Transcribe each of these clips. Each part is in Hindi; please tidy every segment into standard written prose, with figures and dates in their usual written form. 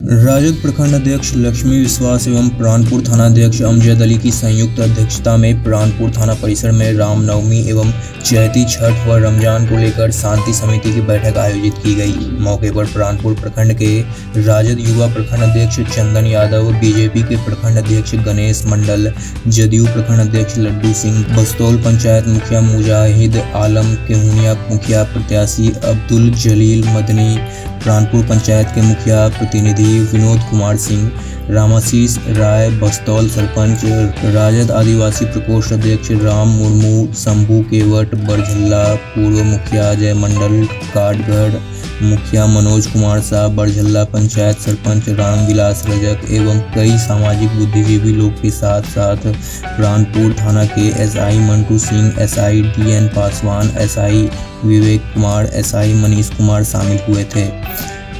राजद प्रखंड अध्यक्ष लक्ष्मी विश्वास एवं प्राणपुर थानाध्यक्ष अमजद अली की संयुक्त अध्यक्षता में प्राणपुर थाना परिसर में रामनवमी एवं चैती छठ व रमजान को लेकर शांति समिति की बैठक आयोजित की गई। मौके पर प्राणपुर प्रखंड के राजद युवा प्रखंड अध्यक्ष चंदन यादव, बीजेपी के प्रखंड अध्यक्ष गणेश मंडल, जदयू प्रखंड अध्यक्ष लड्डू सिंह, बस्तौल पंचायत मुखिया मुजाहिद आलम, केहुनिया मुखिया प्रत्याशी अब्दुल जलील मदनी, प्राणपुर पंचायत के मुखिया प्रतिनिधि विनोद कुमार सिंह, रामाशीष राय, बस्तौल सरपंच, राजद आदिवासी प्रकोष्ठ अध्यक्ष राम मुर्मू, शंभू केवट, बरझल्ला, पूर्व मुखिया जय मंडल, काटगढ़ मुखिया मनोज कुमार शाह, बरझल्ला पंचायत सरपंच रामविलास रजक एवं कई सामाजिक बुद्धिजीवी लोग के साथ साथ प्राणपुर थाना के SI Mantu Singh, SI DN Paswan, SI Vivek Kumar, SI Manish Kumar शामिल हुए थे।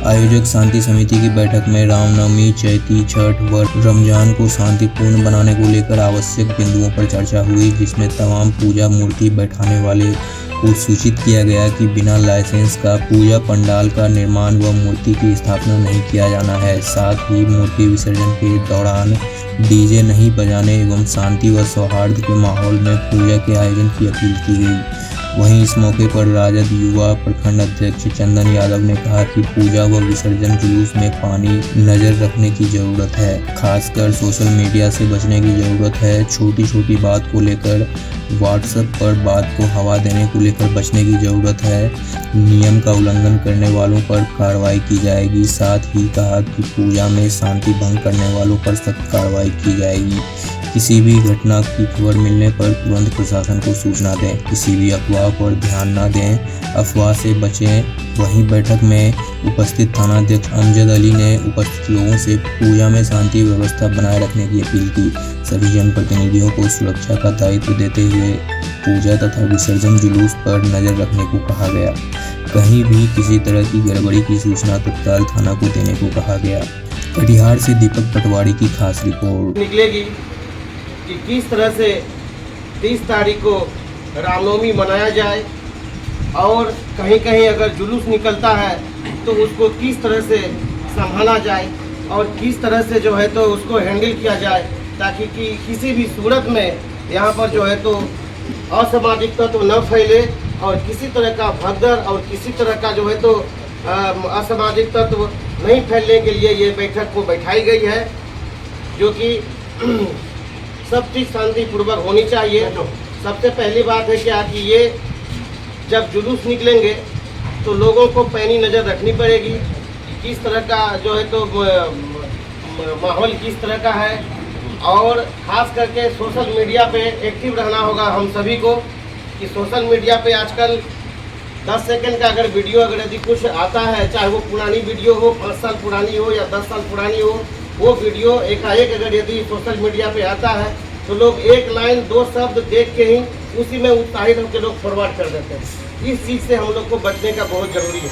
आयोजक शांति समिति की बैठक में रामनवमी, चैती छठ व रमजान को शांतिपूर्ण बनाने को लेकर आवश्यक बिंदुओं पर चर्चा हुई, जिसमें तमाम पूजा मूर्ति बैठाने वाले को सूचित किया गया कि बिना लाइसेंस का पूजा पंडाल का निर्माण व मूर्ति की स्थापना नहीं किया जाना है। साथ ही मूर्ति विसर्जन के दौरान डीजे नहीं बजाने एवं शांति व सौहार्द के माहौल में पूजा के आयोजन की अपील की गई। वहीं इस मौके पर राजद युवा प्रखंड अध्यक्ष चंदन यादव ने कहा कि पूजा व विसर्जन जुलूस में पानी नजर रखने की जरूरत है, खासकर सोशल मीडिया से बचने की जरूरत है। छोटी छोटी बात को लेकर व्हाट्सएप पर बात को हवा देने को लेकर बचने की जरूरत है। नियम का उल्लंघन करने वालों पर कार्रवाई की जाएगी। साथ ही कहा कि पूजा में शांति भंग करने वालों पर सख्त कार्रवाई की जाएगी। किसी भी घटना की खबर मिलने पर तुरंत प्रशासन को सूचना दें। किसी भी अफवाह पर ध्यान न दें, अफवाह से बचें। वहीं बैठक में उपस्थित थानाध्यक्ष अमजद अली ने उपस्थित लोगों से पूजा में शांति व्यवस्था बनाए रखने की अपील की। सभी जनप्रतिनिधियों को सुरक्षा का दायित्व देते हुए पूजा तथा विसर्जन जुलूस पर नजर रखने को कहा गया। कहीं भी किसी तरह की गड़बड़ी की सूचना तत्काल थाना को देने को कहा गया। कटिहार से दीपक पटवारी की खास रिपोर्ट। निकलेगी कि किस तरह से 30 तारीख को रामनवमी मनाया जाए और कहीं कहीं अगर जुलूस निकलता है तो उसको किस तरह से संभाला जाए और किस तरह से जो है तो उसको हैंडल किया जाए, ताकि कि किसी भी सूरत में यहाँ पर जो है तो असामाजिक तत्व न फैले और किसी तरह का भगदड़ और किसी तरह का जो है तो असामाजिक तत्व नहीं फैलने के लिए ये बैठक को बैठाई गई है, जो कि सब चीज़ शांतिपूर्वक होनी चाहिए। सबसे पहली बात है क्या कि ये जब जुलूस निकलेंगे तो लोगों को पैनी नज़र रखनी पड़ेगी, किस तरह का जो है तो माहौल किस तरह का है, और ख़ास करके सोशल मीडिया पे एक्टिव रहना होगा हम सभी को। कि सोशल मीडिया पे आजकल 10 सेकंड का अगर वीडियो अगर यदि कुछ आता है, चाहे वो पुरानी वीडियो हो, 5 साल पुरानी हो या 10 साल पुरानी हो, वो वीडियो एकाएक अगर यदि सोशल मीडिया पे आता है तो लोग एक लाइन 2 शब्द देख के ही उसी में उत्साहित होकर लोग फॉरवर्ड कर देते हैं। इस चीज़ से हम लोग को बचने का बहुत ज़रूरी है,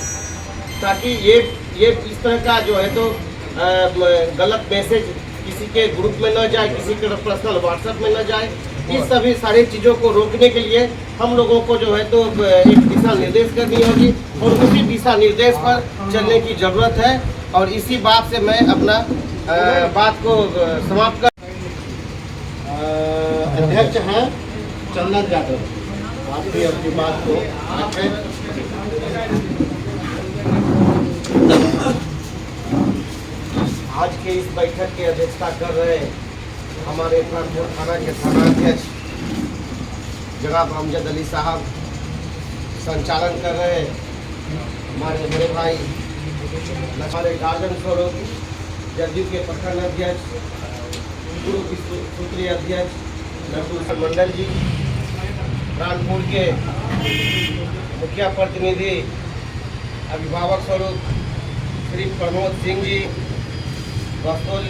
ताकि ये इस तरह का जो है तो गलत मैसेज किसी के ग्रुप में न जाए, किसी के पर्सनल व्हाट्सएप में न जाए। इस सभी सारी चीज़ों को रोकने के लिए हम लोगों को जो है तो एक दिशा निर्देश करनी होगी और उसी दिशा निर्देश पर चलने की ज़रूरत है। और इसी बात से मैं अपना बात को समाप्त कर। अध्यक्ष हैं चंदन यादव, आप भी अपनी बात को रखें। आज के इस बैठक की अध्यक्षता कर रहे हमारे प्राणपुर थाना के थानाध्यक्ष जनाब अमजद अली साहब, संचालन कर रहे हमारे बड़े भाई हमारे गार्डन स्वरूप जदयू के प्रखंड अध्यक्ष, पूर्व सूत्रीय अध्यक्ष लड्डू मंडल जी, प्राणपुर के मुखिया प्रतिनिधि अभिभावक स्वरूप श्री प्रमोद सिंह जी, बस्तौल